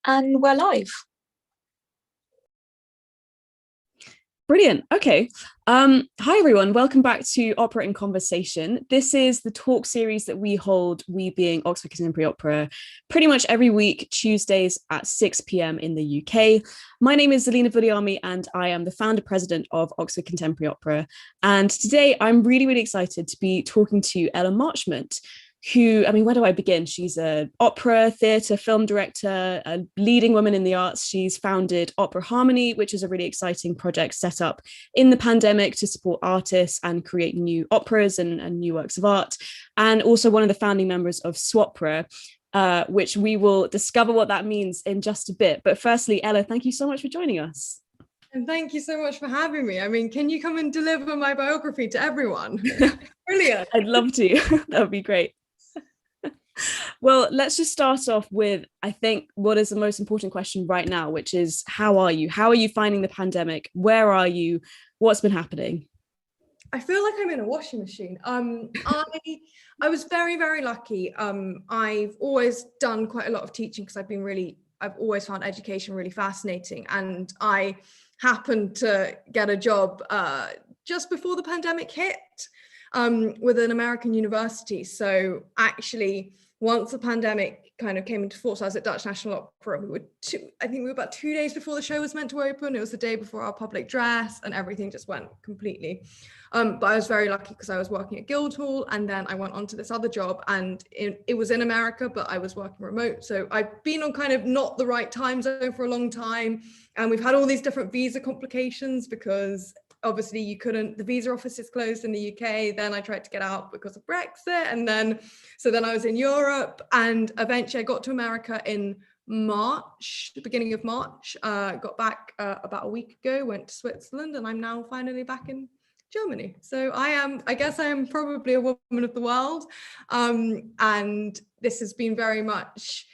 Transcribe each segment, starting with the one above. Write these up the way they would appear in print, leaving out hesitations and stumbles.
And we're live. Brilliant. Okay. Hi, everyone. Welcome back to Opera in Conversation. This is the talk series that we hold, we being Oxford Contemporary Opera, pretty much every week, Tuesdays at 6 p.m. in the UK. My name is Zelina Viliami, and I am the founder president of Oxford Contemporary Opera. And today I'm really, really excited to be talking to Ella Marchment, who, I mean, where do I begin? She's an opera, theatre, film director, a leading woman in the arts. She's founded Opera Harmony, which is a really exciting project set up in the pandemic to support artists and create new operas and new works of art. And also one of the founding members of Swapra, which we will discover what that means in just a bit. But firstly, Ella, thank you so much for joining us. And thank you so much for having me. I mean, can you come and deliver my biography to everyone? Brilliant. I'd love to. That would be great. Well, let's just start off with, I think, what is the most important question right now, which is, how are you? How are you finding the pandemic? Where are you? What's been happening? I feel like I'm in a washing machine. I was very, very lucky. I've always done quite a lot of teaching because I've always found education really fascinating. And I happened to get a job just before the pandemic hit with an American university. So actually, once the pandemic kind of came into force, I was at Dutch National Opera. I think we were about 2 days before the show was meant to open. It was the day before our public dress, and everything just went completely. But I was very lucky because I was working at Guildhall, and then I went on to this other job, and it was in America, but I was working remote. So I've been on kind of not the right time zone for a long time. And we've had all these different visa complications because obviously the visa office is closed in the UK. Then I tried to get out because of Brexit. And then I was in Europe, and eventually I got to America in March, the beginning of March, got back about a week ago, went to Switzerland, and I'm now finally back in Germany. So I guess I am probably a woman of the world. And this has been very much,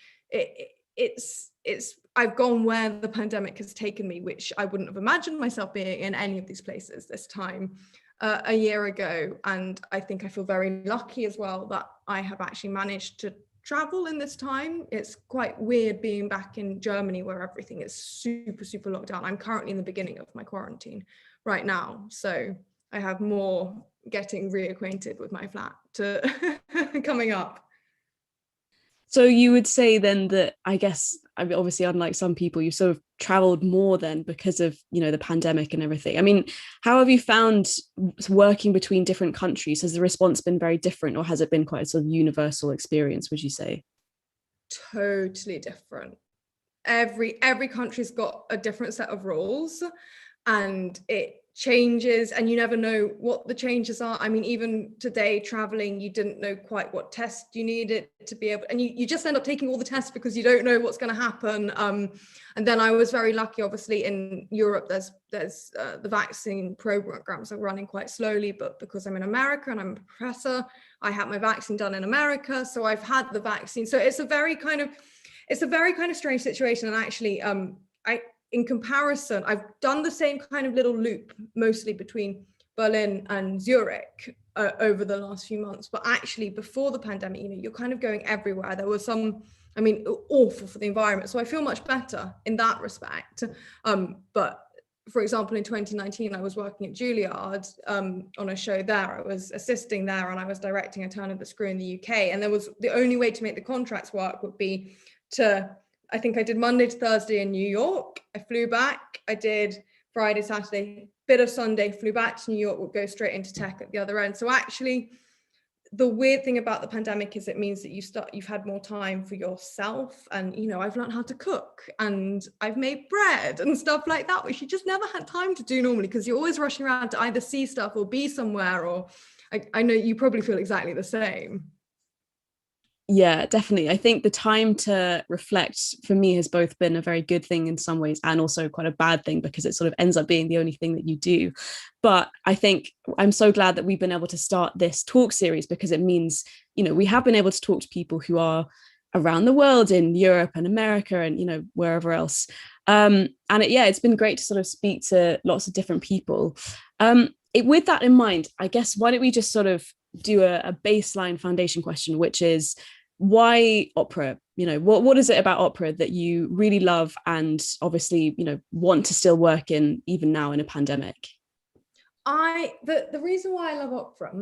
I've gone where the pandemic has taken me, which I wouldn't have imagined myself being in any of these places this time a year ago. And I think I feel very lucky as well that I have actually managed to travel in this time. It's quite weird being back in Germany where everything is super, super locked down. I'm currently in the beginning of my quarantine right now. So I have more getting reacquainted with my flat coming up. So you would say then that, I guess, I mean, obviously, unlike some people, you sort of traveled more then because of, the pandemic and everything. I mean, how have you found working between different countries? Has the response been very different, or has it been quite a sort of universal experience, would you say? Totally different. Every country's got a different set of rules, and it changes, and you never know what the changes are. I mean, even today traveling, you didn't know quite what test you needed to be able, and you just end up taking all the tests because you don't know what's going to happen. And then I was very lucky, obviously in Europe there's the vaccine programs are running quite slowly, but because I'm in America and I'm a professor, I had my vaccine done in America, so I've had the vaccine. So it's a very kind of strange situation. And actually in comparison, I've done the same kind of little loop, mostly between Berlin and Zurich over the last few months. But actually, before the pandemic, you're kind of going everywhere. There was awful for the environment. So I feel much better in that respect. But for example, in 2019, I was working at Juilliard on a show there. I was assisting there, and I was directing A Turn of the Screw in the UK. And there was the only way to make the contracts work would be I think I did Monday to Thursday in New York. I flew back. I did Friday, Saturday, bit of Sunday, flew back to New York, would go straight into tech at the other end. So actually, the weird thing about the pandemic is it means that you've had more time for yourself. And, I've learned how to cook, and I've made bread and stuff like that, which you just never had time to do normally because you're always rushing around to either see stuff or be somewhere, or I know you probably feel exactly the same. Yeah, definitely. I think the time to reflect for me has both been a very good thing in some ways and also quite a bad thing because it sort of ends up being the only thing that you do. But I think I'm so glad that we've been able to start this talk series because it means, we have been able to talk to people who are around the world in Europe and America and, wherever else. It's been great to sort of speak to lots of different people. With that in mind, I guess, why don't we just sort of do a baseline foundation question, which is, why opera? What is it about opera that you really love and obviously, want to still work in even now in a pandemic? The reason why I love opera,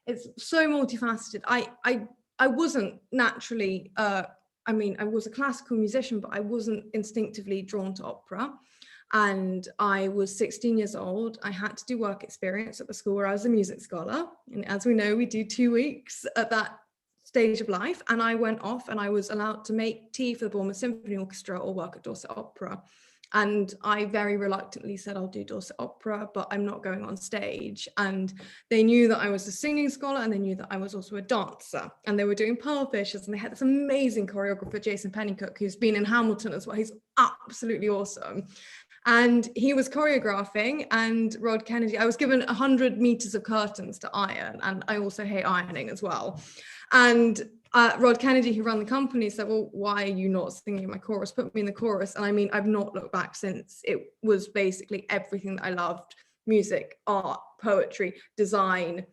it's so multifaceted. I wasn't naturally I was a classical musician, but I wasn't instinctively drawn to opera. And I was 16 years old. I had to do work experience at the school where I was a music scholar. And as we know, we do 2 weeks at that stage of life. And I went off and I was allowed to make tea for the Bournemouth Symphony Orchestra or work at Dorset Opera. And I very reluctantly said, I'll do Dorset Opera, but I'm not going on stage. And they knew that I was a singing scholar and they knew that I was also a dancer. And they were doing Pearl Fishers and they had this amazing choreographer, Jason Pennycook, who's been in Hamilton as well. He's absolutely awesome. And he was choreographing, and Rod Kennedy, I was given 100 meters of curtains to iron, and I also hate ironing as well. And Rod Kennedy, who ran the company, said, well, why are you not singing in my chorus? Put me in the chorus. And I mean, I've not looked back since. It was basically everything that I loved: music, art, poetry, design,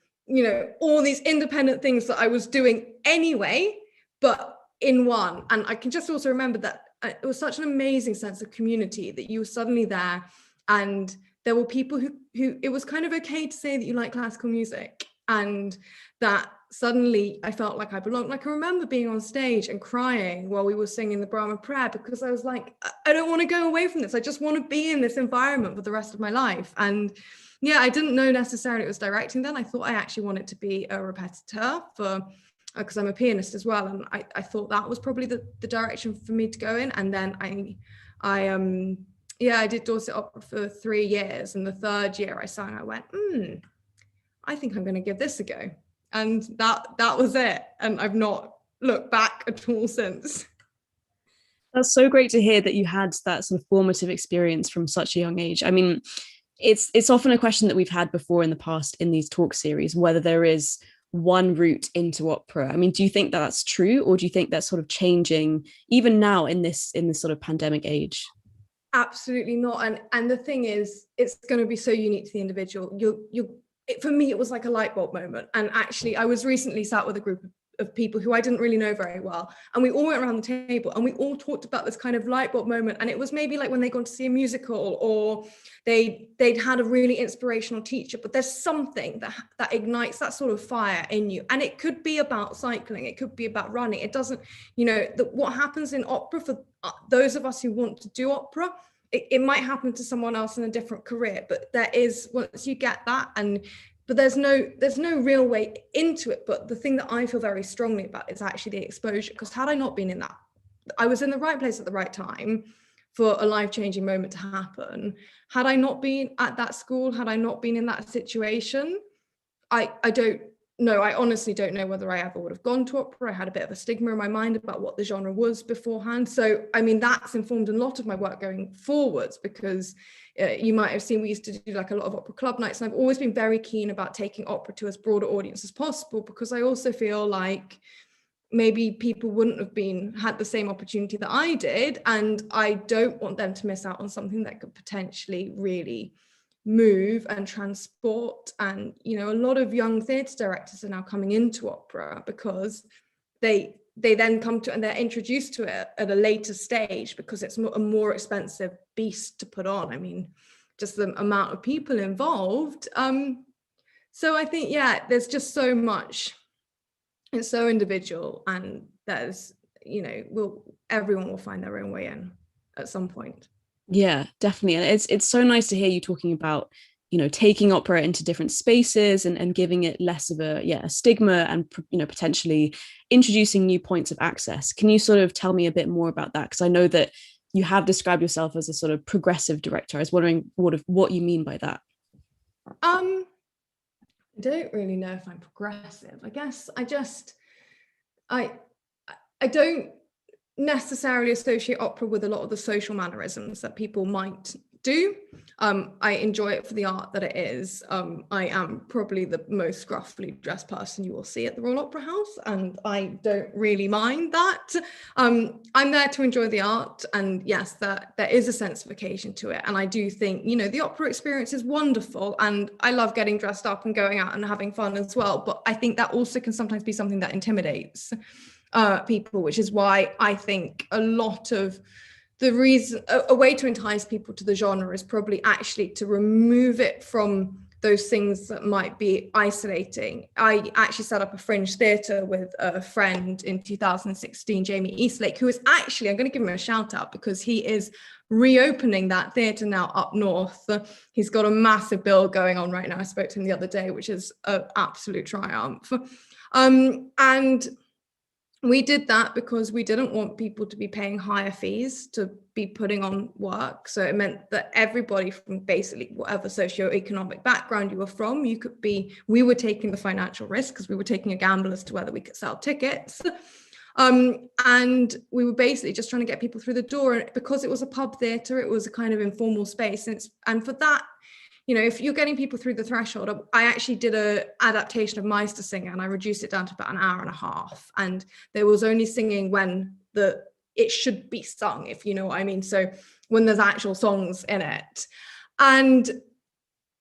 all these independent things that I was doing anyway, but in one. And I can just also remember that it was such an amazing sense of community, that you were suddenly there and there were people who it was kind of okay to say that you like classical music, and that suddenly I felt like I belonged. Like, I remember being on stage and crying while we were singing the Brahma prayer, because I was like, I don't want to go away from this. I just want to be in this environment for the rest of my life. And yeah, I didn't know necessarily it was directing then. I thought I actually wanted to be a repetiteur because I'm a pianist as well, and I thought that was probably the direction for me to go in. And then I did Dorset Opera for 3 years, and the third year I sang, I went, I think I'm going to give this a go, and that was it. And I've not looked back at all since. That's so great to hear that you had that sort of formative experience from such a young age. I mean, it's often a question that we've had before in the past in these talk series, whether there is one route into opera. I mean, do you think that that's true, or do you think that's sort of changing even now in this sort of pandemic age? Absolutely not. And the thing is, it's going to be so unique to the individual. For me, it was like a light bulb moment. And actually, I was recently sat with a group of people who I didn't really know very well, and we all went around the table and we all talked about this kind of light bulb moment. And it was maybe like when they gone to see a musical, or they'd had a really inspirational teacher, but there's something that ignites that sort of fire in you. And it could be about cycling, it could be about running. It doesn't, what happens in opera, for those of us who want to do opera, it might happen to someone else in a different career, but there is, once you get that, but there's no real way into it. But the thing that I feel very strongly about is actually the exposure, because had I not been in that, I was in the right place at the right time for a life-changing moment to happen. Had I not been at that school, had I not been in that situation, I don't know. I honestly don't know whether I ever would have gone to opera. I had a bit of a stigma in my mind about what the genre was beforehand. So, I mean, that's informed a lot of my work going forwards, because you might have seen we used to do like a lot of opera club nights, and I've always been very keen about taking opera to as broad an audience as possible, because I also feel like maybe people wouldn't have had the same opportunity that I did, and I don't want them to miss out on something that could potentially really move and transport. And a lot of young theatre directors are now coming into opera because they then come to, and they're introduced to it at a later stage, because it's a more expensive beast to put on. I mean, just the amount of people involved. So I think, there's just so much. It's so individual, and there's, everyone will find their own way in at some point. Yeah, definitely. And it's so nice to hear you talking about, taking opera into different spaces and giving it less of a stigma, and, potentially introducing new points of access. Can you sort of tell me a bit more about that? Because I know that you have described yourself as a sort of progressive director. I was wondering what you mean by that. I don't really know if I'm progressive. I guess I don't necessarily associate opera with a lot of the social mannerisms that people might do. I enjoy it for the art that it is. I am probably the most gruffly dressed person you will see at the Royal Opera House, and I don't really mind that. I'm there to enjoy the art, and yes, there is a sense of occasion to it. And I do think, the opera experience is wonderful, and I love getting dressed up and going out and having fun as well. But I think that also can sometimes be something that intimidates. people, which is why I think a lot of the reason, a way to entice people to the genre is probably actually to remove it from those things that might be isolating. I actually set up a fringe theatre with a friend in 2016, Jamie Eastlake, who is actually, I'm going to give him a shout out because he is reopening that theatre now up north. He's got a massive bill going on right now. I spoke to him the other day, which is an absolute triumph. And we did that because we didn't want people to be paying higher fees to be putting on work. So it meant that everybody from basically whatever socioeconomic background you were from, we were taking the financial risk because we were taking a gamble as to whether we could sell tickets. And we were basically just trying to get people through the door. And because it was a pub theatre, it was a kind of informal space. And for that, you know, if you're getting people through the threshold, I actually did an adaptation of Meistersinger and I reduced it down to about an hour and a half. And there was only singing when it should be sung, if you know what I mean. So when there's actual songs in it. And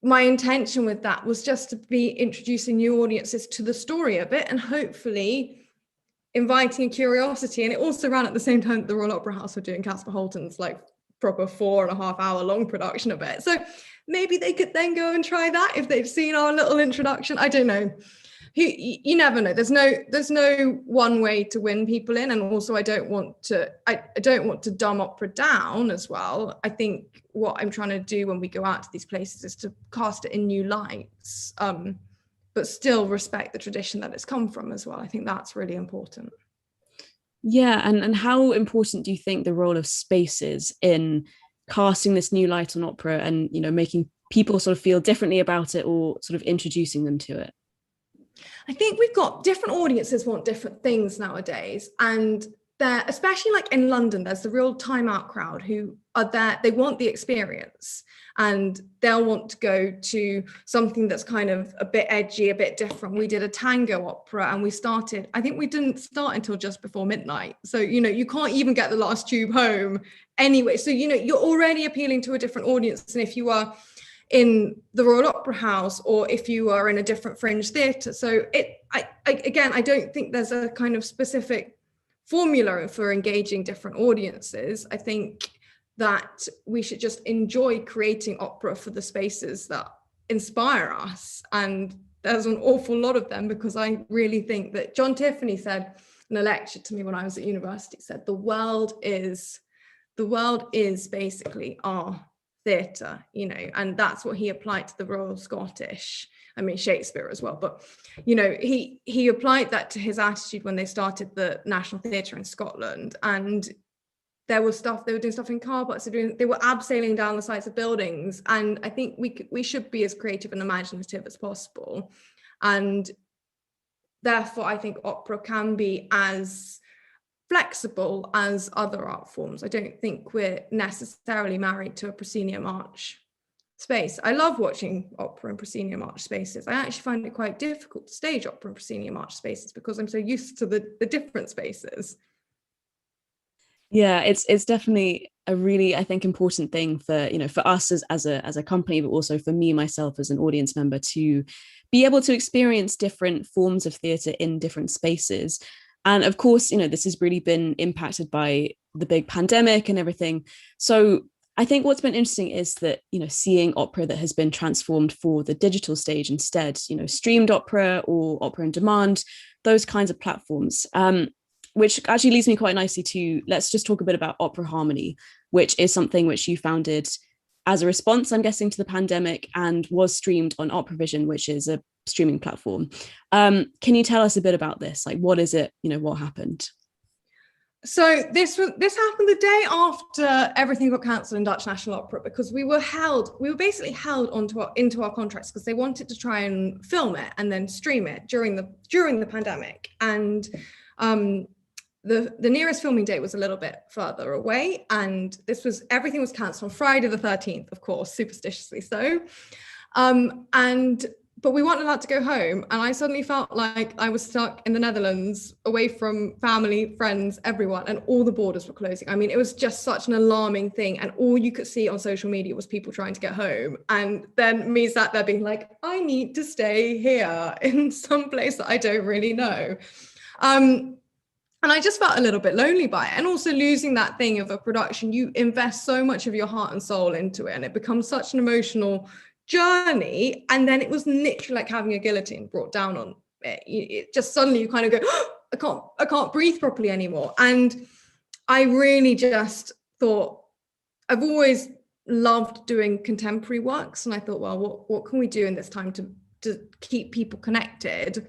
my intention with that was just to be introducing new audiences to the story a bit and hopefully inviting curiosity. And it also ran at the same time that the Royal Opera House were doing Caspar Holton's like proper 4.5 hour long production of it. So maybe they could then go and try that if they've seen our little introduction. I don't know. You never know. There's no one way to win people in, and also I don't want to dumb opera down as well. I think what I'm trying to do when we go out to these places is to cast it in new lights, but still respect the tradition that it's come from as well. I think that's really important. Yeah, and how important do you think the role of space is in casting this new light on opera and, you know, making people sort of feel differently about it or sort of introducing them to it? I think we've got different audiences want different things nowadays. And they're, especially like in London, there's the real time out crowd who are there, they want the experience and they'll want to go to something that's kind of a bit edgy, a bit different. We did a tango opera and I think we didn't start until just before midnight. So, you know, you can't even get the last tube home anyway. So, you know, you're already appealing to a different audience. And if you are in the Royal Opera House or if you are in a different fringe theatre. So I don't think there's a kind of specific formula for engaging different audiences. I think that we should just enjoy creating opera for the spaces that inspire us. And there's an awful lot of them, because I really think that John Tiffany said in a lecture to me when I was at university, said the world is basically our theatre, you know, and that's what he applied to the Royal Scottish. I mean, Shakespeare as well, but, you know, he applied that to his attitude when they started the National Theatre in Scotland. And there was stuff, they were doing stuff in car parks, they were abseiling down the sides of buildings. And I think we should be as creative and imaginative as possible. And therefore, I think opera can be as flexible as other art forms. I don't think we're necessarily married to a proscenium march space. I love watching opera and proscenium march spaces. I actually find it quite difficult to stage opera and proscenium march spaces because I'm so used to the different spaces. Yeah, it's definitely a really, I think, important thing for, you know, for us as a company, but also for me myself as an audience member to be able to experience different forms of theatre in different spaces. And of course, you know, this has really been impacted by the big pandemic and everything. So I think what's been interesting is that, you know, seeing opera that has been transformed for the digital stage instead, you know, streamed opera or opera on demand, those kinds of platforms, which actually leads me quite nicely to, let's just talk a bit about Opera Harmony, which is something which you founded as a response, I'm guessing, to the pandemic and was streamed on OperaVision, which is a streaming platform. Can you tell us a bit about this? Like, what is it? You know, what happened? So this happened the day after everything got cancelled in Dutch National Opera, because we were basically held into our contracts because they wanted to try and film it and then stream it during the pandemic. And the nearest filming date was a little bit further away, and everything was cancelled on Friday the 13th, of course, superstitiously so. But we weren't allowed to go home, and I suddenly felt like I was stuck in the Netherlands, away from family, friends, everyone, and all the borders were closing. I mean, it was just such an alarming thing, and all you could see on social media was people trying to get home, and then me sat there being like, I need to stay here in some place that I don't really know. And I just felt a little bit lonely by it. And also losing that thing of a production, you invest so much of your heart and soul into it, and it becomes such an emotional journey. And then it was literally like having a guillotine brought down on it. It just suddenly you kind of go, oh, I can't breathe properly anymore. And I really just thought, I've always loved doing contemporary works. And I thought, well, what can we do in this time to keep people connected?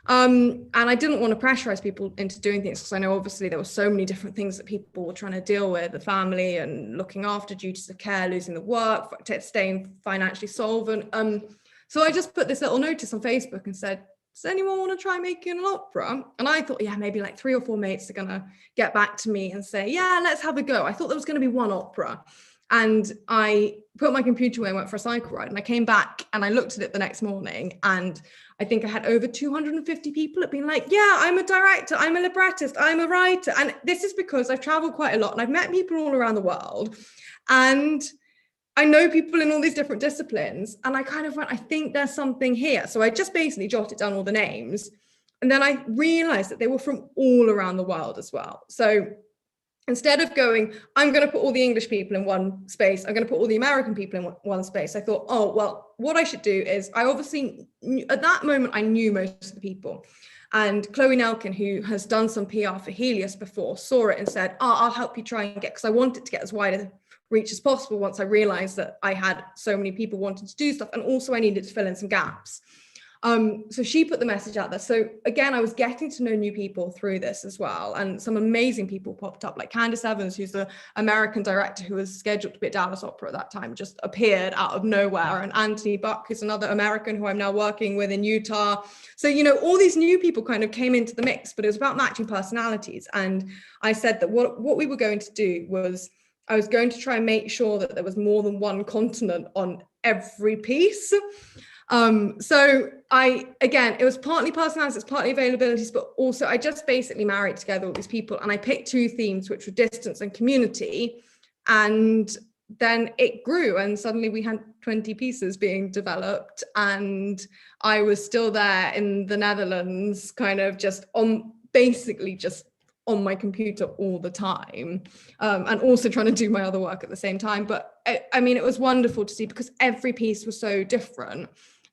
And I didn't want to pressurize people into doing things, because I know obviously there were so many different things that people were trying to deal with, the family and looking after, duties of care, losing the work, staying financially solvent. So I just put this little notice on Facebook and said, does anyone want to try making an opera? And I thought, yeah, maybe like 3 or 4 mates are going to get back to me and say, yeah, let's have a go. I thought there was going to be one opera. And I put my computer away and went for a cycle ride. And I came back and I looked at it the next morning, and I think I had over 250 people that had been like, yeah, I'm a director, I'm a librettist, I'm a writer. And this is because I've traveled quite a lot and I've met people all around the world. And I know people in all these different disciplines. And I kind of went, I think there's something here. So I just basically jotted down all the names. And then I realized that they were from all around the world as well. So instead of going, I'm going to put all the English people in one space, I'm going to put all the American people in one space, I thought, oh, well, what I should do is, I obviously, at that moment, I knew most of the people. And Chloe Nelkin, who has done some PR for Helios before, saw it and said, oh, I'll help you try and get, because I wanted to get as wide a reach as possible once I realized that I had so many people wanting to do stuff. And also I needed to fill in some gaps. So she put the message out there. So again, I was getting to know new people through this as well. And some amazing people popped up, like Candace Evans, who's the American director who was scheduled to be at Dallas Opera at that time, just appeared out of nowhere. And Anthony Buck, who's another American who I'm now working with in Utah. So, you know, all these new people kind of came into the mix, but it was about matching personalities. And I said that what we were going to do was, I was going to try and make sure that there was more than one continent on every piece. So again, it was partly personalities, it's partly availabilities, but also I just basically married together all these people, and I picked 2 themes, which were distance and community. And then it grew, and suddenly we had 20 pieces being developed, and I was still there in the Netherlands, kind of just basically just on my computer all the time, and also trying to do my other work at the same time. But I mean, it was wonderful to see, because every piece was so different.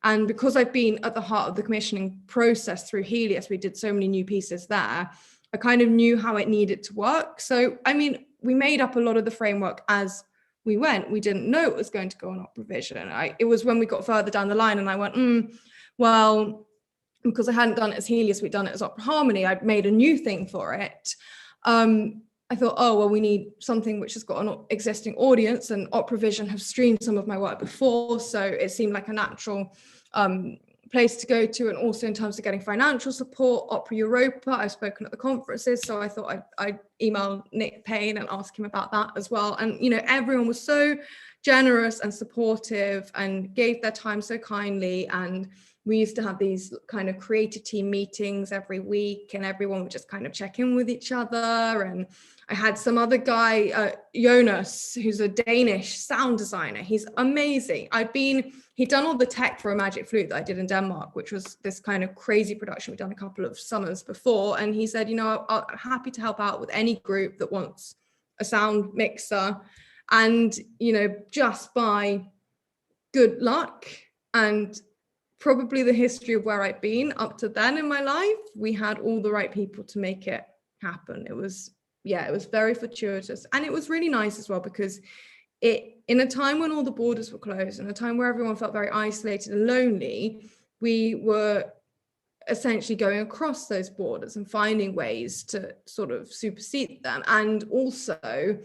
And because I've been at the heart of the commissioning process through Helios, we did so many new pieces there, I kind of knew how it needed to work. So, I mean, we made up a lot of the framework as we went. We didn't know it was going to go on OperaVision. It was when we got further down the line and I went, well, because I hadn't done it as Helios, we'd done it as Opera Harmony, I'd made a new thing for it. I thought, oh, well, we need something which has got an existing audience, and OperaVision have streamed some of my work before, so it seemed like a natural place to go to. And also in terms of getting financial support, Opera Europa, I've spoken at the conferences, so I thought I'd email Nick Payne and ask him about that as well. And, you know, everyone was so generous and supportive and gave their time so kindly. And we used to have these kind of creative team meetings every week, and everyone would just kind of check in with each other. And I had some other guy, Jonas, who's a Danish sound designer. He's amazing. He'd done all the tech for A Magic Flute that I did in Denmark, which was this kind of crazy production we'd done a couple of summers before. And he said, you know, I'm happy to help out with any group that wants a sound mixer. And, you know, just by good luck and probably the history of where I'd been up to then in my life, we had all the right people to make it happen. It was very fortuitous. And it was really nice as well, because in a time when all the borders were closed, in a time where everyone felt very isolated and lonely, we were essentially going across those borders and finding ways to sort of supersede them. And also,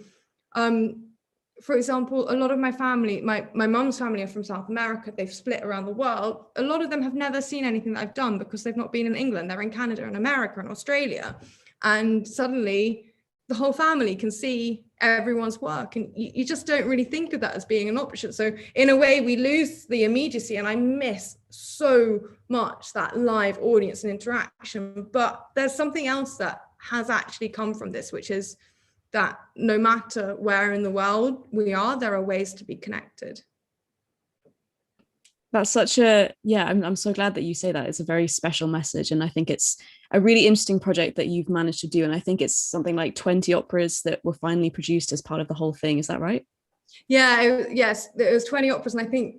for example, a lot of my family, my mum's family are from South America. They've split around the world. A lot of them have never seen anything that I've done because they've not been in England. They're in Canada and America and Australia. And suddenly the whole family can see everyone's work. And you just don't really think of that as being an option. So in a way, we lose the immediacy, and I miss so much that live audience and interaction. But there's something else that has actually come from this, which is that no matter where in the world we are, there are ways to be connected. That's such a, yeah, I'm so glad that you say that. It's a very special message. And I think it's a really interesting project that you've managed to do. And I think it's something like 20 operas that were finally produced as part of the whole thing. Is that right? Yeah, yes, it was 20 operas, and I think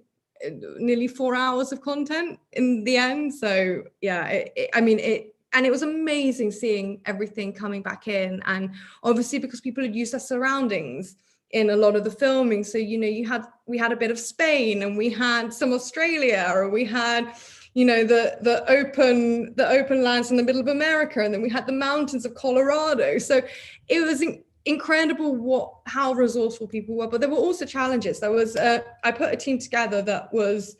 nearly 4 hours of content in the end. So yeah, I mean, and it was amazing seeing everything coming back in, and obviously because people had used their surroundings in a lot of the filming. So, you know, we had a bit of Spain, and we had some Australia, or we had, you know, the open lands in the middle of America, and then we had the mountains of Colorado. So it was incredible how resourceful people were. But there were also challenges. There was I put a team together that was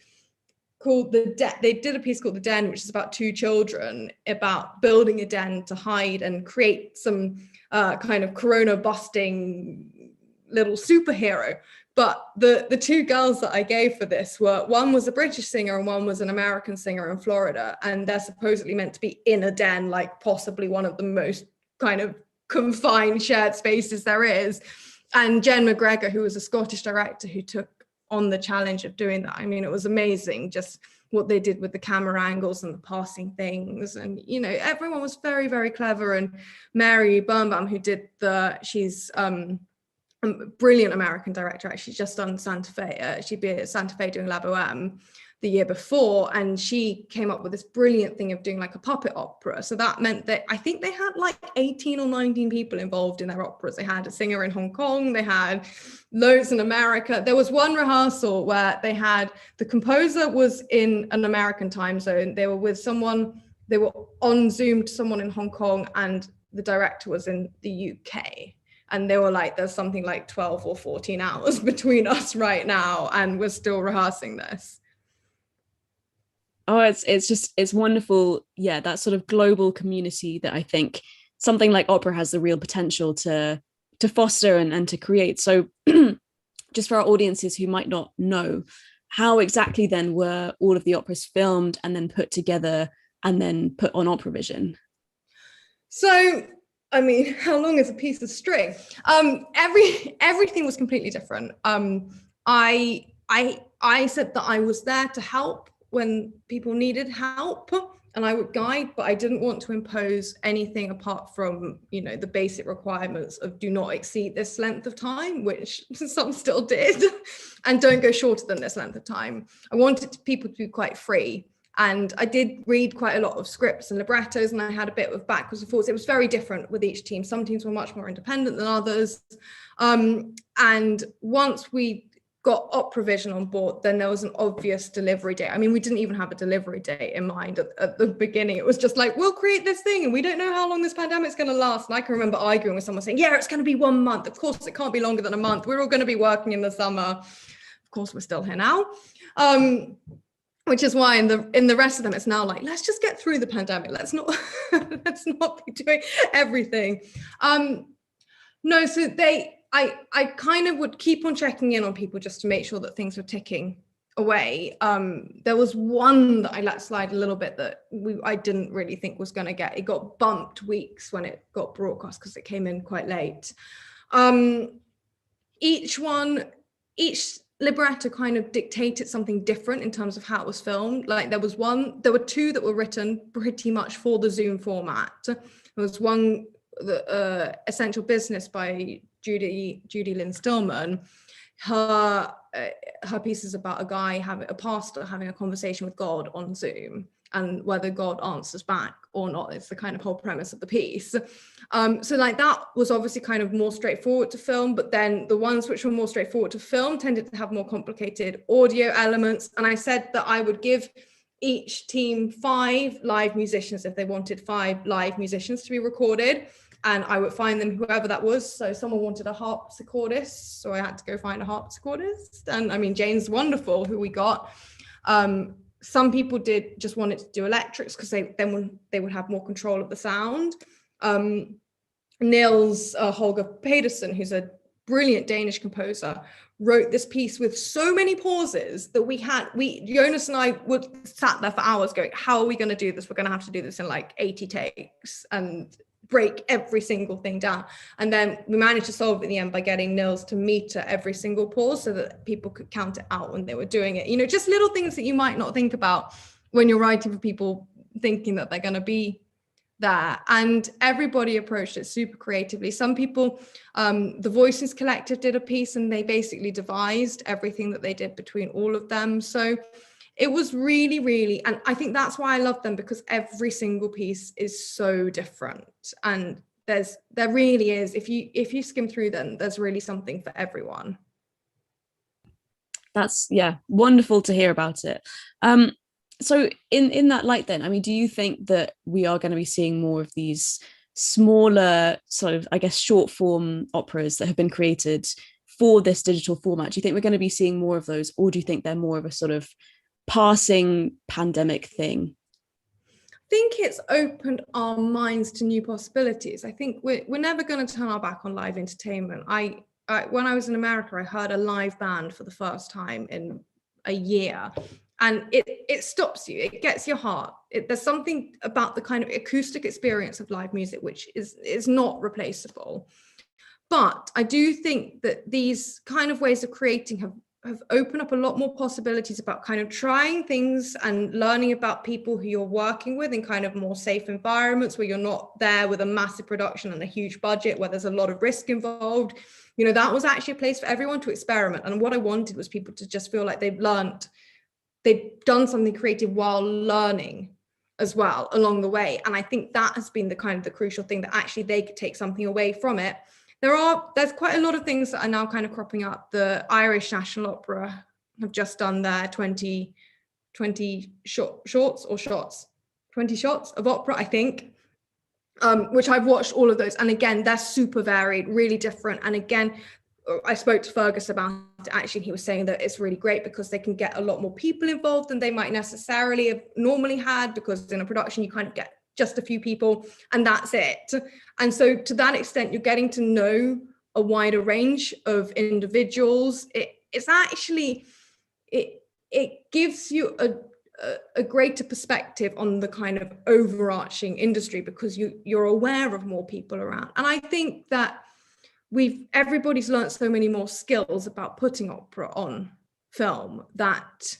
called they did a piece called The Den, which is about two children about building a den to hide and create some kind of corona busting little superhero. But the two girls that I gave for this one was a British singer and one was an American singer in Florida, and they're supposedly meant to be in a den, like possibly one of the most kind of confined shared spaces there is. And Jen McGregor, who was a Scottish director who took on the challenge of doing that. I mean, it was amazing just what they did with the camera angles and the passing things. And, you know, everyone was very, very clever. And Mary Birnbaum, who did she's a brilliant American director, actually just done Santa Fe. She'd be at Santa Fe doing La Boheme the year before, and she came up with this brilliant thing of doing like a puppet opera. So that meant that I think they had like 18 or 19 people involved in their operas. They had a singer in Hong Kong, they had loads in America. There was one rehearsal where they had the composer was in an American time zone, they were with someone, they were on Zoom to someone in Hong Kong, and the director was in the UK. And they were like, there's something like 12 or 14 hours between us right now, and we're still rehearsing this. Oh, it's wonderful. Yeah, that sort of global community that I think something like opera has the real potential to foster and to create. So just for our audiences who might not know, how exactly then were all of the operas filmed and then put together and then put on OperaVision? So, I mean, how long is a piece of string? Everything was completely different. I said that I was there to help when people needed help, and I would guide, but I didn't want to impose anything apart from, you know, the basic requirements of do not exceed this length of time, which some still did, and don't go shorter than this length of time. I wanted people to be quite free. And I did read quite a lot of scripts and librettos, and I had a bit of backwards and forwards. It was very different with each team. Some teams were much more independent than others. And once we got OperaVision on board, then there was an obvious delivery date. I mean, we didn't even have a delivery date in mind at the beginning. It was just like, we'll create this thing and we don't know how long this pandemic's going to last. And I can remember arguing with someone saying, yeah, it's going to be 1 month. Of course, it can't be longer than a month. We're all going to be working in the summer. Of course, we're still here now. Which is why in the rest of them, it's now like, let's just get through the pandemic. Let's not be doing everything. No, so I kind of would keep on checking in on people just to make sure that things were ticking away. There was one that I let slide a little bit that I didn't really think was going to get. It got bumped weeks when it got broadcast because it came in quite late. Each libretto kind of dictated something different in terms of how it was filmed. Like there were two that were written pretty much for the Zoom format. There was one, the Essential Business by Judy Lynn Stillman. Her piece is about a pastor having a conversation with God on Zoom, and whether God answers back or not. It's the kind of whole premise of the piece. So like that was obviously kind of more straightforward to film, but then the ones which were more straightforward to film tended to have more complicated audio elements. And I said that I would give each team 5 live musicians if they wanted 5 live musicians to be recorded. And I would find them whoever that was. So someone wanted a harpsichordist, so I had to go find a harpsichordist. And I mean, Jane's wonderful, who we got. Some people just wanted to do electrics because they would have more control of the sound. Niels Holger Pedersen, who's a brilliant Danish composer, wrote this piece with so many pauses that Jonas and I sat there for hours going, how are we going to do this? We're going to have to do this in like 80 takes. And break every single thing down. And then we managed to solve it in the end by getting nils to meter every single pause so that people could count it out when they were doing it. You know, just little things that you might not think about when you're writing for people thinking that they're going to be there. And everybody approached it super creatively. Some people, the Voices Collective did a piece and they basically devised everything that they did between all of them. So it was really, really, and I think that's why I love them, because every single piece is so different. And there really is, if you skim through them, there's really something for everyone. That's, yeah, wonderful to hear about it. So in that light then, I mean, do you think that we are going to be seeing more of these smaller sort of, I guess, short form operas that have been created for this digital format? Do you think we're going to be seeing more of those, or do you think they're more of a sort of passing pandemic thing? I think it's opened our minds to new possibilities. I think we're never going to turn our back on live entertainment. When I was in America, I heard a live band for the first time in a year. And it stops you, it gets your heart. There's something about the kind of acoustic experience of live music which is not replaceable. But I do think that these kind of ways of creating have opened up a lot more possibilities about kind of trying things and learning about people who you're working with in kind of more safe environments where you're not there with a massive production and a huge budget where there's a lot of risk involved. You know, that was actually a place for everyone to experiment. And what I wanted was people to just feel like they've done something creative while learning as well along the way. And I think that has been the kind of the crucial thing, that actually they could take something away from it. There's quite a lot of things that are now kind of cropping up. The Irish National Opera have just done their 20 shots of opera, I think, which I've watched all of those. And again, they're super varied, really different. And again, I spoke to Fergus about it actually, and he was saying that it's really great because they can get a lot more people involved than they might necessarily have normally had, because in a production you kind of get just a few people and that's it. And so to that extent, you're getting to know a wider range of individuals. It's actually, it gives you a greater perspective on the kind of overarching industry, because you're aware of more people around. And I think that everybody's learned so many more skills about putting opera on film, that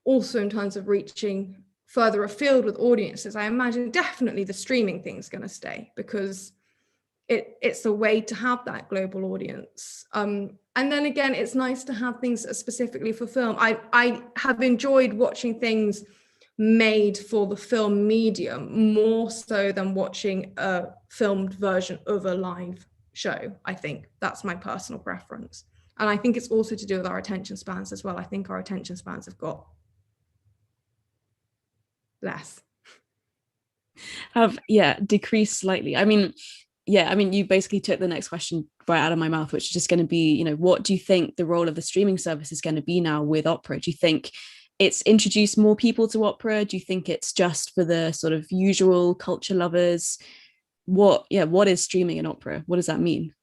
also in terms of reaching further afield with audiences, I imagine definitely the streaming thing's going to stay, because it's a way to have that global audience. And then again, it's nice to have things that are specifically for film. I have enjoyed watching things made for the film medium more so than watching a filmed version of a live show. I think that's my personal preference. And I think it's also to do with our attention spans as well. I think our attention spans have got less. Have decreased slightly. I mean, you basically took the next question right out of my mouth, which is just going to be, what do you think the role of the streaming service is going to be now with opera? Do you think it's introduced more people to opera? Do you think it's just for the sort of usual culture lovers? What is streaming in opera? What does that mean?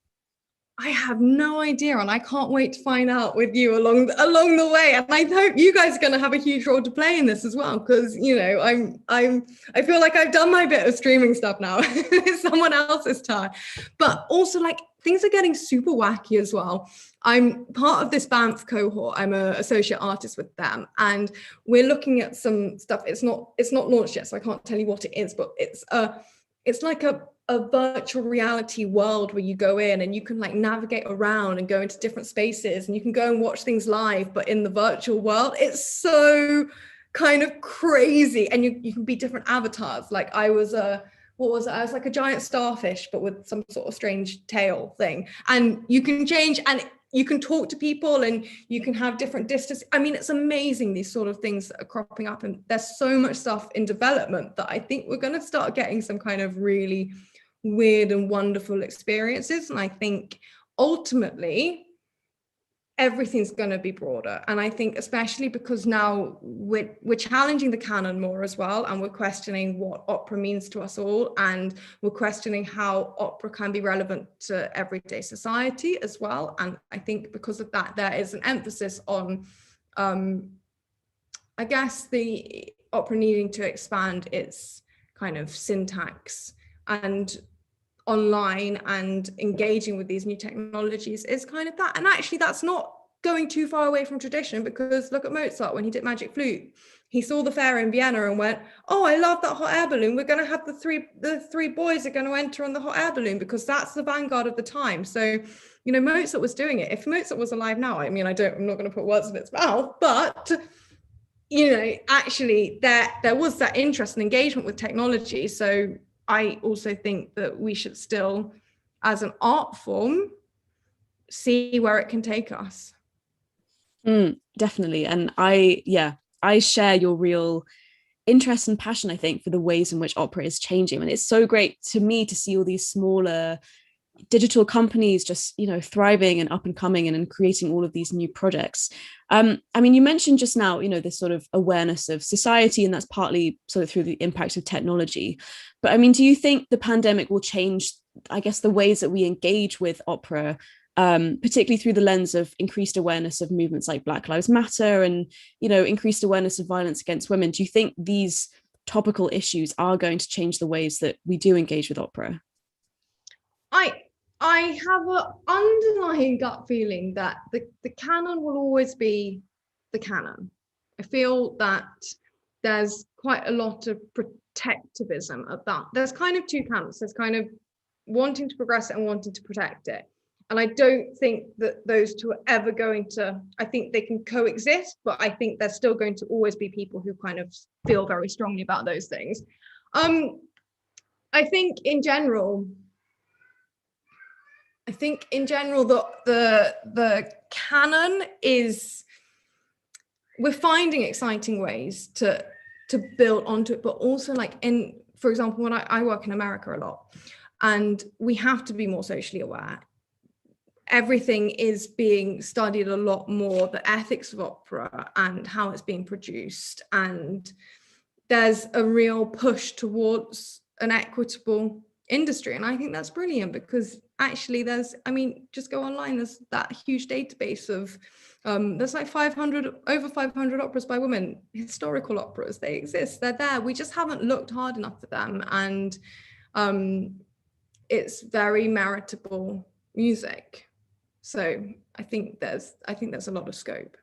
I have no idea, and I can't wait to find out with you along the way. And I hope you guys are going to have a huge role to play in this as well, because I feel like I've done my bit of streaming stuff now. It's someone else's turn. But also, like, things are getting super wacky as well. I'm part of this Banff cohort. I'm an associate artist with them, and we're looking at some stuff. It's not launched yet, so I can't tell you what it is. But it's like a virtual reality world where you go in and you can like navigate around and go into different spaces, and you can go and watch things live, but in the virtual world. It's so kind of crazy, and you can be different avatars. Like I was what was it? I was like a giant starfish, but with some sort of strange tail thing. And you can change, and you can talk to people, and you can have different distance. I mean, it's amazing, these sort of things that are cropping up, and there's so much stuff in development that I think we're going to start getting some kind of really weird and wonderful experiences. And I think ultimately everything's going to be broader. And I think especially because now we're challenging the canon more as well, and we're questioning what opera means to us all, and we're questioning how opera can be relevant to everyday society as well. And I think because of that, there is an emphasis on I guess the opera needing to expand its kind of syntax and online and engaging with these new technologies is kind of that. And actually that's not going too far away from tradition, because look at Mozart when he did Magic Flute. He saw the fair in Vienna and went, oh, I love that hot air balloon. We're going to have the three boys are going to enter on the hot air balloon, because that's the vanguard of the time. So, you know, Mozart was doing it. If Mozart was alive now, I mean, I'm not going to put words in its mouth, but you know, actually there was that interest and engagement with technology. So I also think that we should still, as an art form, see where it can take us. Definitely. And I share your real interest and passion, I think, for the ways in which opera is changing. And it's so great to me to see all these smaller digital companies just, you know, thriving and up and coming and creating all of these new projects. I mean, you mentioned just now, you know, this sort of awareness of society, and that's partly sort of through the impact of technology. But I mean, do you think the pandemic will change, I guess, the ways that we engage with opera, particularly through the lens of increased awareness of movements like Black Lives Matter and, you know, increased awareness of violence against women? Do you think these topical issues are going to change the ways that we do engage with opera? I have an underlying gut feeling that the canon will always be the canon. I feel that there's quite a lot of protectivism of that. There's kind of two camps. There's kind of wanting to progress it and wanting to protect it. And I don't think that those two are ever going to, I think they can coexist, but I think there's still going to always be people who kind of feel very strongly about those things. I think in general, the canon is, we're finding exciting ways to build onto it, but also like for example, when I work in America a lot, and we have to be more socially aware. Everything is being studied a lot more, the ethics of opera and how it's being produced. And there's a real push towards an equitable industry. And I think that's brilliant, because actually just go online, there's that huge database of, there's like over 500 operas by women, historical operas. They exist, they're there. We just haven't looked hard enough for them. And it's very meritable music. So I think there's a lot of scope.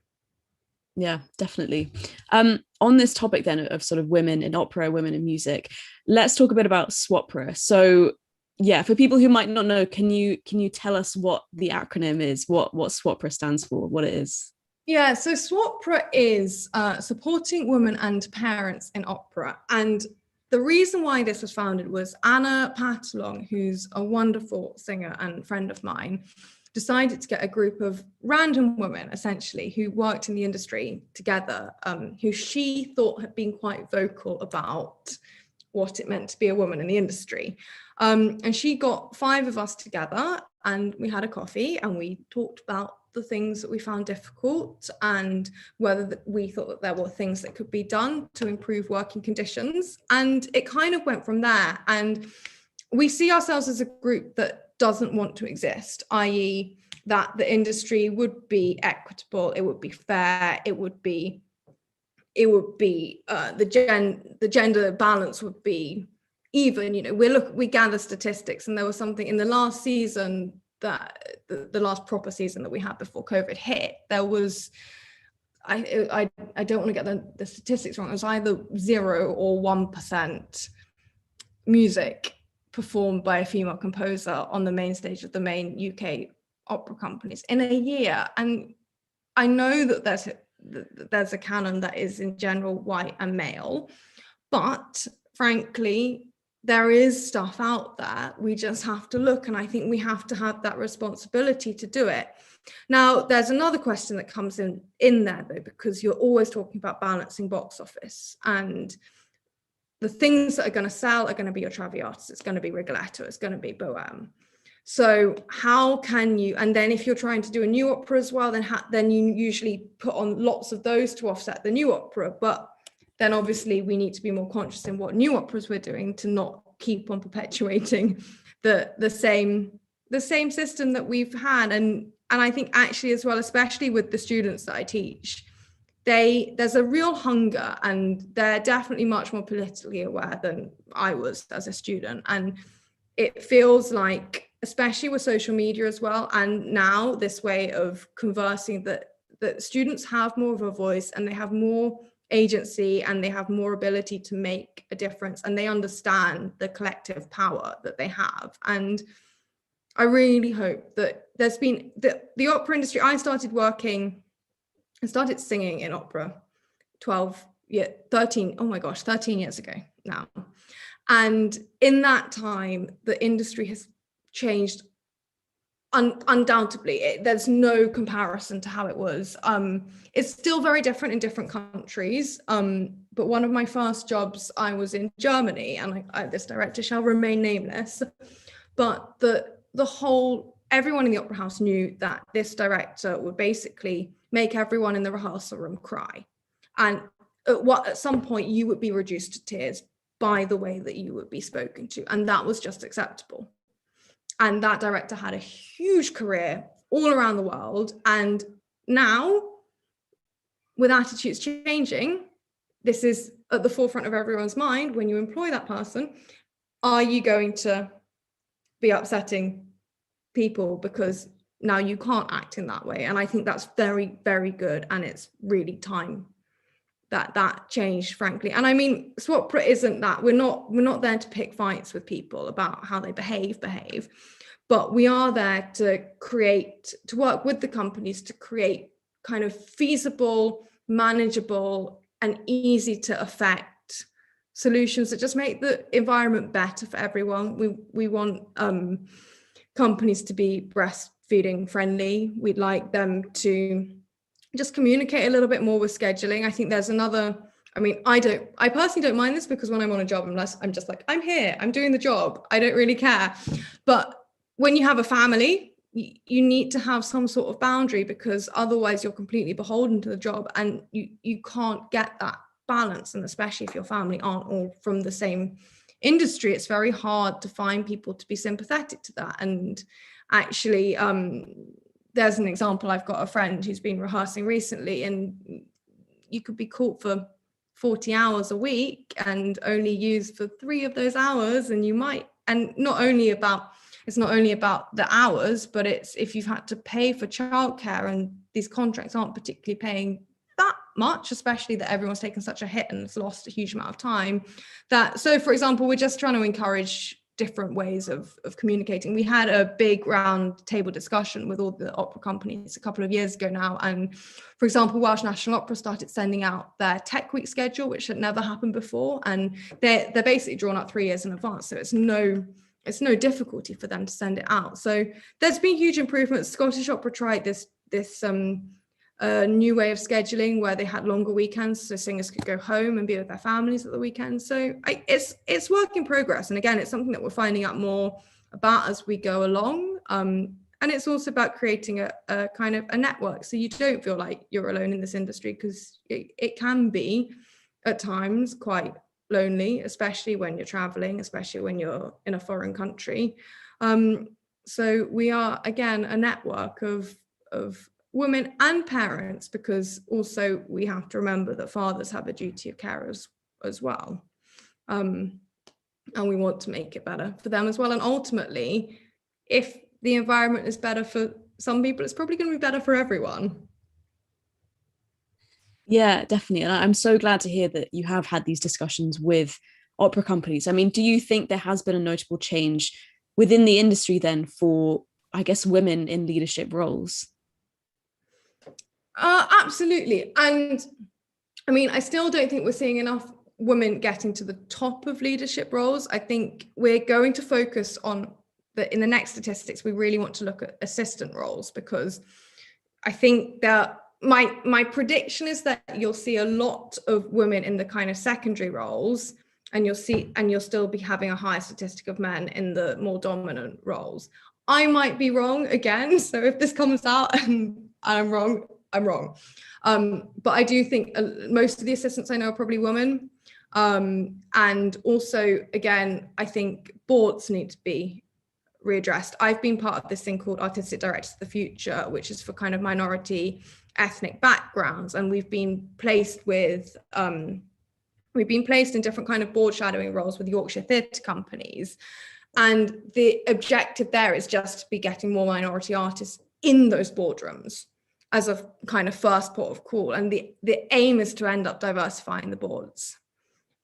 Yeah, definitely. On this topic then of sort of women in opera, women in music, let's talk a bit about Swapra. So yeah, for people who might not know, can you tell us what the acronym is, what Swapra stands for, what it is? Yeah, so Swapra is supporting women and parents in opera. And the reason why this was founded was Anna Patalong, who's a wonderful singer and friend of mine, decided to get a group of random women, essentially, who worked in the industry together, who she thought had been quite vocal about what it meant to be a woman in the industry. And she got 5 of us together, and we had a coffee, and we talked about the things that we found difficult, and whether we thought that there were things that could be done to improve working conditions. And it kind of went from there. And we see ourselves as a group that doesn't want to exist, i.e. that the industry would be equitable, it would be fair, it would be the gender balance would be even. You know, we gather statistics, and there was something in the last season, that the last proper season that we had before COVID hit, there was, I don't want to get the statistics wrong, it was either 0 or 1% music performed by a female composer on the main stage of the main UK opera companies in a year. And I know that there's a canon that is in general white and male, but frankly, there is stuff out there. We just have to look, and I think we have to have that responsibility to do it. Now, there's another question that comes in there though, because you're always talking about balancing box office, and the things that are going to sell are going to be your Traviatas, it's going to be Rigoletto, it's going to be Bohème. So how can you, and then if you're trying to do a new opera as well, then you usually put on lots of those to offset the new opera. But then obviously we need to be more conscious in what new operas we're doing to not keep on perpetuating the same system that we've had. And I think actually as well, especially with the students that I teach, there's a real hunger, and they're definitely much more politically aware than I was as a student. And it feels like, especially with social media as well, and now this way of conversing, that students have more of a voice and they have more agency and they have more ability to make a difference, and they understand the collective power that they have. And I really hope that there's been the opera industry. I started singing in opera 13 years ago now. And in that time, the industry has changed undoubtedly. There's no comparison to how it was. It's still very different in different countries. But one of my first jobs, I was in Germany, and this director shall remain nameless. But everyone in the opera house knew that this director would basically make everyone in the rehearsal room cry. And at some point you would be reduced to tears by the way that you would be spoken to. And that was just acceptable. And that director had a huge career all around the world. And now, with attitudes changing, this is at the forefront of everyone's mind. When you employ that person, are you going to be upsetting people because now you can't act in that way? And I think that's very, very good. And it's really time that changed, frankly. And I mean, Swapra isn't that. We're not there to pick fights with people about how they behave, but we are there to work with the companies to create kind of feasible, manageable, and easy to affect solutions that just make the environment better for everyone. We want companies to be breastfeeding friendly. We'd like them to just communicate a little bit more with scheduling. I think there's another, I personally don't mind this, because when I'm on a job, I'm just like, I'm here, I'm doing the job, I don't really care. But when you have a family, you need to have some sort of boundary, because otherwise you're completely beholden to the job, and you can't get that balance. And especially if your family aren't all from the same industry, it's very hard to find people to be sympathetic to that. And actually, there's an example. I've got a friend who's been rehearsing recently, and you could be caught for 40 hours a week and only used for 3 of those hours. And it's not only about the hours, but it's if you've had to pay for childcare, and these contracts aren't particularly paying that much, especially that everyone's taken such a hit and it's lost a huge amount of time. So for example, we're just trying to encourage different ways of communicating. We had a big round table discussion with all the opera companies a couple of years ago now. And for example, Welsh National Opera started sending out their Tech Week schedule, which had never happened before. And they're basically drawn up 3 years in advance. So it's no difficulty for them to send it out. So there's been huge improvements. Scottish Opera tried this new way of scheduling where they had longer weekends, so singers could go home and be with their families at the weekend. So it's work in progress. And again, it's something that we're finding out more about as we go along. And it's also about creating a kind of a network, so you don't feel like you're alone in this industry, because it can be at times quite lonely, especially when you're traveling, especially when you're in a foreign country. So we are, again, a network of women and parents, because also we have to remember that fathers have a duty of care as well. And we want to make it better for them as well. And ultimately, if the environment is better for some people, it's probably going to be better for everyone. Yeah, definitely. And I'm so glad to hear that you have had these discussions with opera companies. I mean, do you think there has been a notable change within the industry then for, I guess, women in leadership roles? Absolutely. And I mean, I still don't think we're seeing enough women getting to the top of leadership roles. I think we're going to focus on in the next statistics, we really want to look at assistant roles, because I think that my prediction is that you'll see a lot of women in the kind of secondary roles, and you'll still be having a higher statistic of men in the more dominant roles. I might be wrong again, so if this comes out and I'm wrong, I'm wrong. But I do think most of the assistants I know are probably women. And also, again, I think boards need to be readdressed. I've been part of this thing called Artistic Directors of the Future, which is for kind of minority ethnic backgrounds, and we've been placed in different kind of board shadowing roles with Yorkshire theatre companies. And the objective there is just to be getting more minority artists in those boardrooms as a kind of first port of call. And the aim is to end up diversifying the boards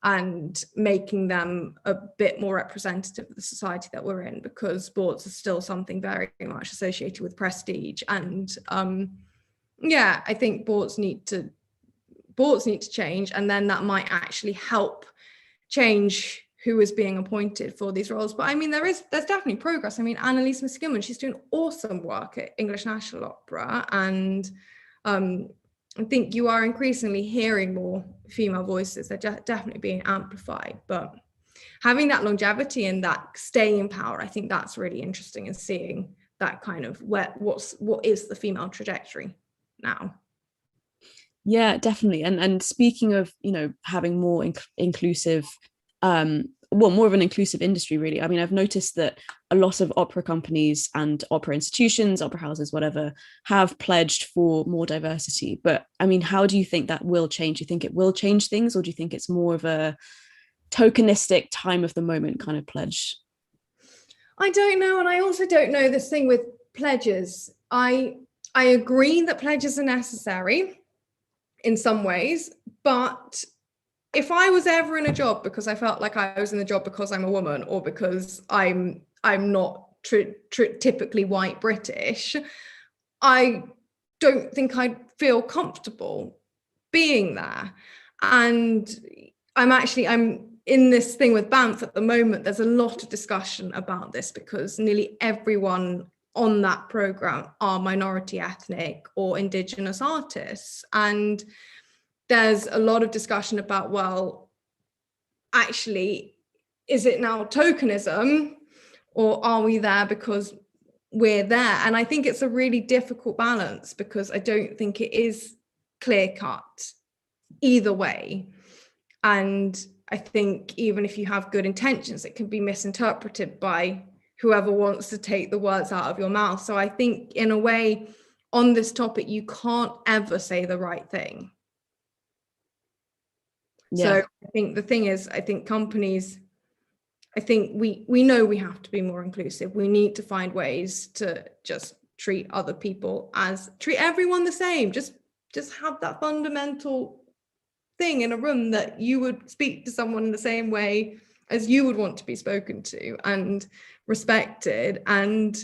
and making them a bit more representative of the society that we're in, because boards are still something very much associated with prestige. And yeah, I think boards need to change, and then that might actually help change who is being appointed for these roles. But I mean, there's definitely progress. I mean, Annalise Miskimon, she's doing awesome work at English National Opera, and I think you are increasingly hearing more female voices. They're definitely being amplified, but having that longevity and that staying in power, I think that's really interesting, and seeing that kind of what is the female trajectory now. Yeah, definitely. And speaking of, you know, having more inclusive, more of an inclusive industry, really. I mean, I've noticed that a lot of opera companies and opera institutions, opera houses, whatever, have pledged for more diversity. But I mean, how do you think that will change? Do you think it will change things, or do you think it's more of a tokenistic, time of the moment kind of pledge? I don't know. And I also don't know this thing with pledges. I agree that pledges are necessary in some ways, but if I was ever in a job because I felt like I was in the job because I'm a woman, or because I'm not typically white British, I don't think I'd feel comfortable being there. And I'm in this thing with Banff at the moment. There's a lot of discussion about this, because nearly everyone on that program are minority ethnic or Indigenous artists. And there's a lot of discussion about, well, actually, is it now tokenism, or are we there because we're there? And I think it's a really difficult balance, because I don't think it is clear cut either way. And I think even if you have good intentions, it can be misinterpreted by whoever wants to take the words out of your mouth. So I think in a way on this topic, you can't ever say the right thing. Yeah. So I think the thing is, I think companies, I think we know we have to be more inclusive. We need to find ways to just treat other people treat everyone the same. Just have that fundamental thing in a room that you would speak to someone in the same way as you would want to be spoken to and respected. And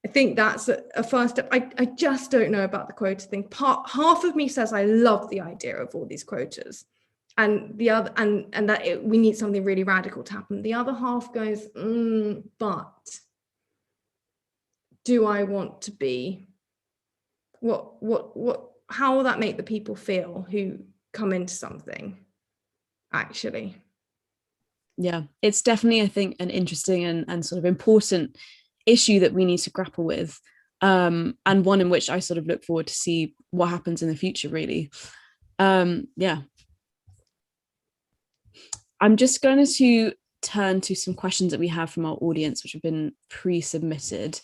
I think that's a first step. I just don't know about the quota thing. Half of me says I love the idea of all these quotas, and the other, and that we need something really radical to happen. The other half goes, but do I want to be? How will that make the people feel who come into something, actually? Yeah, it's definitely, I think, an interesting and sort of important issue that we need to grapple with, and one in which I sort of look forward to see what happens in the future, really. Yeah. I'm just going to turn to some questions that we have from our audience, which have been pre-submitted,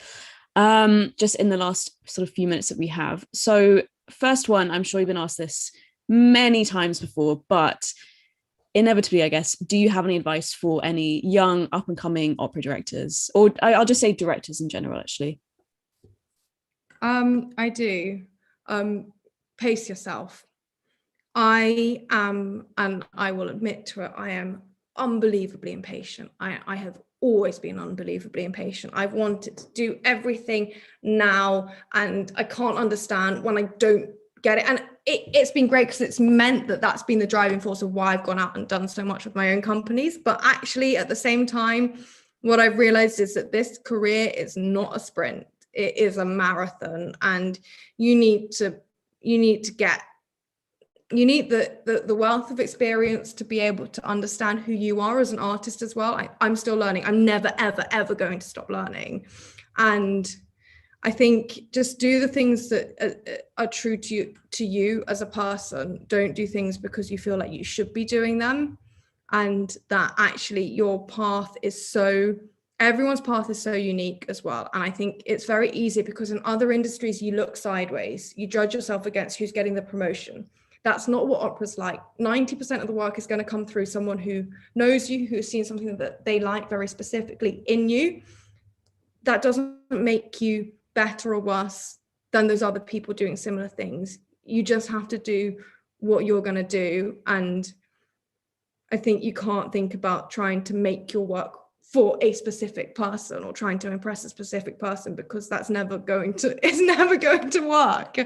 just in the last sort of few minutes that we have. So first one, I'm sure you've been asked this many times before, but inevitably, I guess, do you have any advice for any young up-and-coming opera directors, or I'll just say directors in general, actually? I do. Pace yourself. I am, and I will admit to it, I am unbelievably impatient. I have always been unbelievably impatient. I've wanted to do everything now, and I can't understand when I don't get it. And it's been great, because it's meant that that's been the driving force of why I've gone out and done so much with my own companies. But actually, at the same time, what I've realized is that this career is not a sprint. It is a marathon, and you need the wealth of experience to be able to understand who you are as an artist as well. I'm still learning. I'm never, ever, ever going to stop learning. And I think just do the things that are true to you as a person. Don't do things because you feel like you should be doing them. And that actually everyone's path is so unique as well. And I think it's very easy, because in other industries, you look sideways, you judge yourself against who's getting the promotion. That's not what opera's like. 90% of the work is going to come through someone who knows you, who's seen something that they like very specifically in you. That doesn't make you better or worse than those other people doing similar things. You just have to do what you're going to do. And I think you can't think about trying to make your work for a specific person or trying to impress a specific person, because that's never going to, it's never going to work.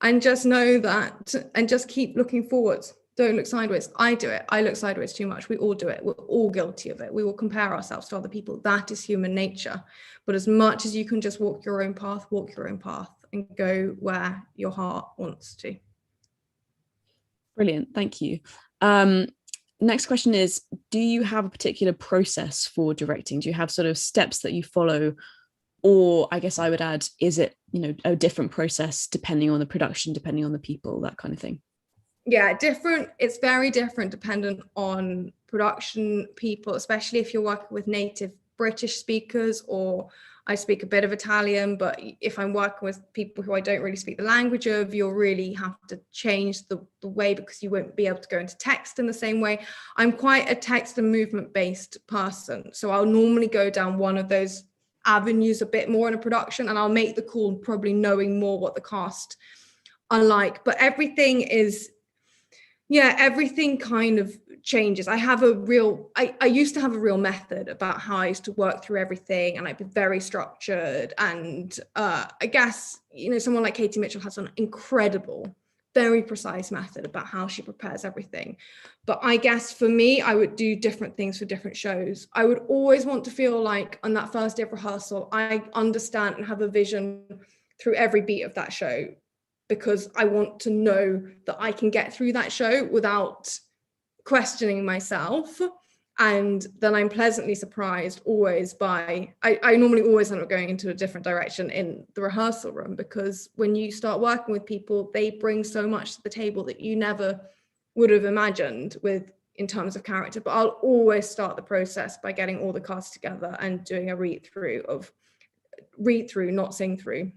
And just know that, and just keep looking forwards. Don't look sideways. I do it. I look sideways too much. We all do it. We're all guilty of it. We will compare ourselves to other people. That is human nature. But as much as you can just walk your own path and go where your heart wants to. Brilliant. Thank you. Next question is, do you have a particular process for directing? Do you have sort of steps that you follow? Or I guess I would add, is it, a different process depending on the production, depending on the people, that kind of thing? Yeah, different. It's very different dependent on production people, especially if you're working with native British speakers, or I speak a bit of Italian, but if I'm working with people who I don't really speak the language of, you'll really have to change the way, because you won't be able to go into text in the same way. I'm quite a text and movement based person. So I'll normally go down one of those avenues a bit more in a production, and I'll make the call probably knowing more what the cast are like. But everything kind of changes. I used to have a real method about how I used to work through everything, and I'd be very structured. And I guess, someone like Katie Mitchell has an incredible, very precise method about how she prepares everything. But I guess for me, I would do different things for different shows. I would always want to feel like on that first day of rehearsal, I understand and have a vision through every beat of that show, because I want to know that I can get through that show without questioning myself. And then I'm pleasantly surprised always by, I normally always end up going into a different direction in the rehearsal room, because when you start working with people, they bring so much to the table that you never would have imagined in terms of character. But I'll always start the process by getting all the cast together and doing a read through, not sing through,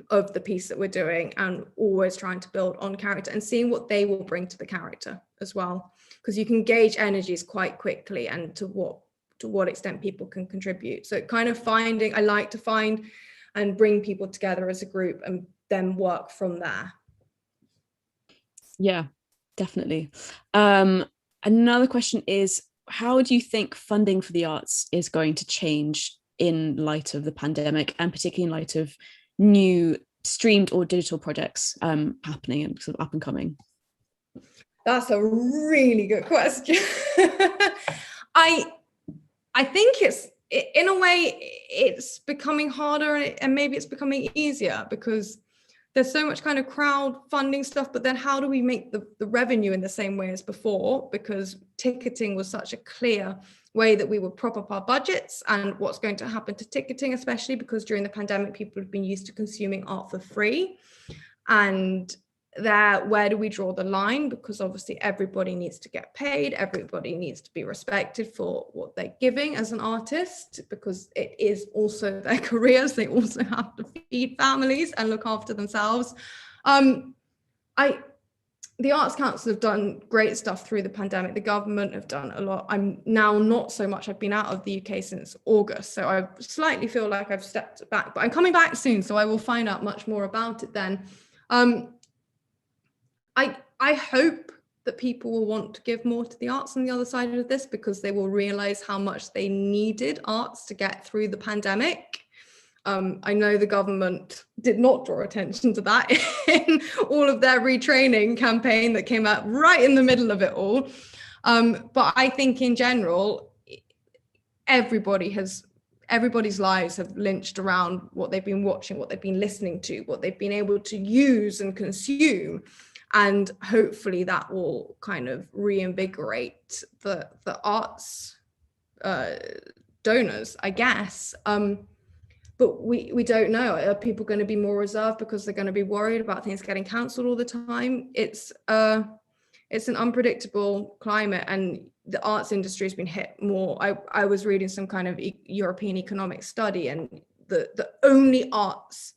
of the piece that we're doing, and always trying to build on character and seeing what they will bring to the character as well, because you can gauge energies quite quickly and to what extent people can contribute. So kind of I like to find and bring people together as a group and then work from there. Yeah, definitely. Another question is, how do you think funding for the arts is going to change in light of the pandemic, and particularly in light of new streamed or digital projects happening and sort of up and coming? That's a really good question. I think in a way it's becoming harder, and maybe it's becoming easier, because there's so much kind of crowdfunding stuff, but then how do we make the revenue in the same way as before? Because ticketing was such a clear way that we would prop up our budgets, and what's going to happen to ticketing, especially because during the pandemic, people have been used to consuming art for free. And where do we draw the line? Because obviously everybody needs to get paid, everybody needs to be respected for what they're giving as an artist, because it is also their careers. They also have to feed families and look after themselves. The Arts Council have done great stuff through the pandemic. The government have done a lot. I'm now not so much. I've been out of the UK since August, so I slightly feel like I've stepped back, but I'm coming back soon, so I will find out much more about it then. I hope that people will want to give more to the arts on the other side of this, because they will realize how much they needed arts to get through the pandemic. I know the government did not draw attention to that in all of their retraining campaign that came out right in the middle of it all. But I think in general, everybody's lives have lynched around what they've been watching, what they've been listening to, what they've been able to use and consume. And hopefully that will kind of reinvigorate the arts donors, I guess. But we don't know. Are people going to be more reserved because they're going to be worried about things getting cancelled all the time? It's an unpredictable climate, and the arts industry has been hit more. I was reading some kind of European economic study, and the only arts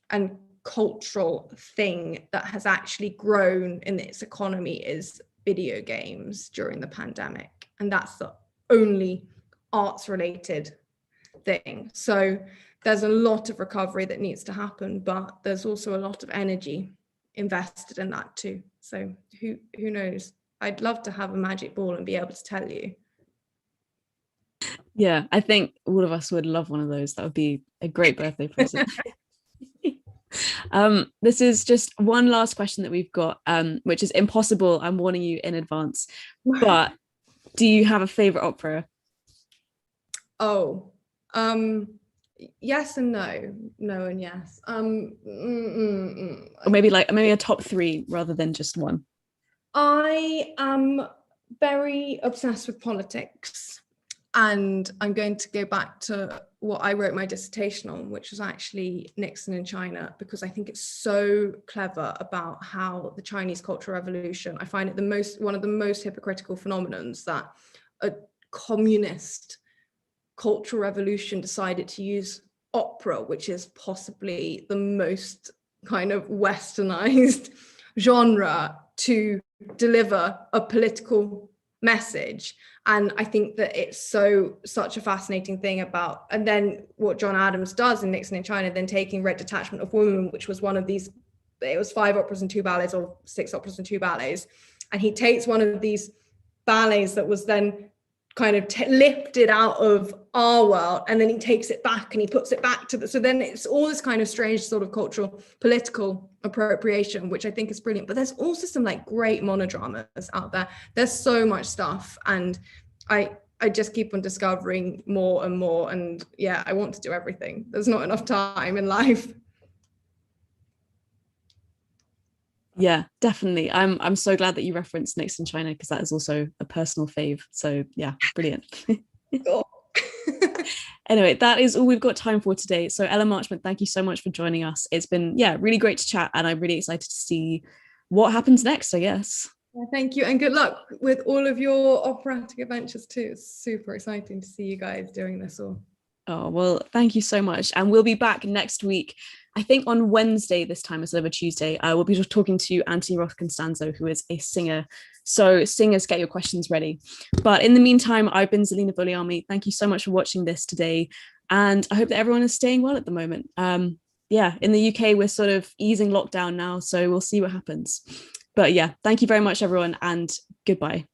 and cultural thing that has actually grown in its economy is video games during the pandemic, and that's the only arts related thing. So there's a lot of recovery that needs to happen, but there's also a lot of energy invested in that too. So who knows? I'd love to have a magic ball and be able to tell you. Yeah, I think all of us would love one of those. That would be a great birthday present. This is just one last question that we've got, which is impossible. I'm warning you in advance. But do you have a favorite opera? Oh, yes and no. No and yes. Or maybe a top three rather than just one. I am very obsessed with politics, and I'm going to go back to what I wrote my dissertation on, which was actually Nixon in China, because I think it's so clever about how the Chinese Cultural Revolution, I find it one of the most hypocritical phenomenons, that a communist cultural revolution decided to use opera, which is possibly the most kind of westernized genre, to deliver a political message. And I think that it's such a fascinating thing about, and then what John Adams does in Nixon in China, then taking Red Detachment of Women, which was one of these, it was 5 operas and 2 ballets, or 6 operas and 2 ballets, and he takes one of these ballets that was then kind of lifted out of our world, and then he takes it back and he puts it back to the, so then it's all this kind of strange sort of cultural political appropriation, which I think is brilliant. But there's also some like great monodramas out there. There's so much stuff, and I just keep on discovering more and more, and yeah, I want to do everything. There's not enough time in life. Yeah, definitely. I'm so glad that you referenced Nixon China, because that is also a personal fave. So yeah, brilliant. Cool. Anyway, that is all we've got time for today. So Ella Marchment, thank you so much for joining us. It's been, really great to chat, and I'm really excited to see what happens next, I guess. Thank you, and good luck with all of your operatic adventures too. It's super exciting to see you guys doing this all. Oh, well, thank you so much. And we'll be back next week, I think on Wednesday this time instead of a Tuesday. We'll be talking to Anthony Roth-Constanzo, who is a singer. So singers, get your questions ready. But in the meantime, I've been Zelina Voliami. Thank you so much for watching this today. And I hope that everyone is staying well at the moment. In the UK, we're sort of easing lockdown now, so we'll see what happens. But yeah, thank you very much, everyone, and goodbye.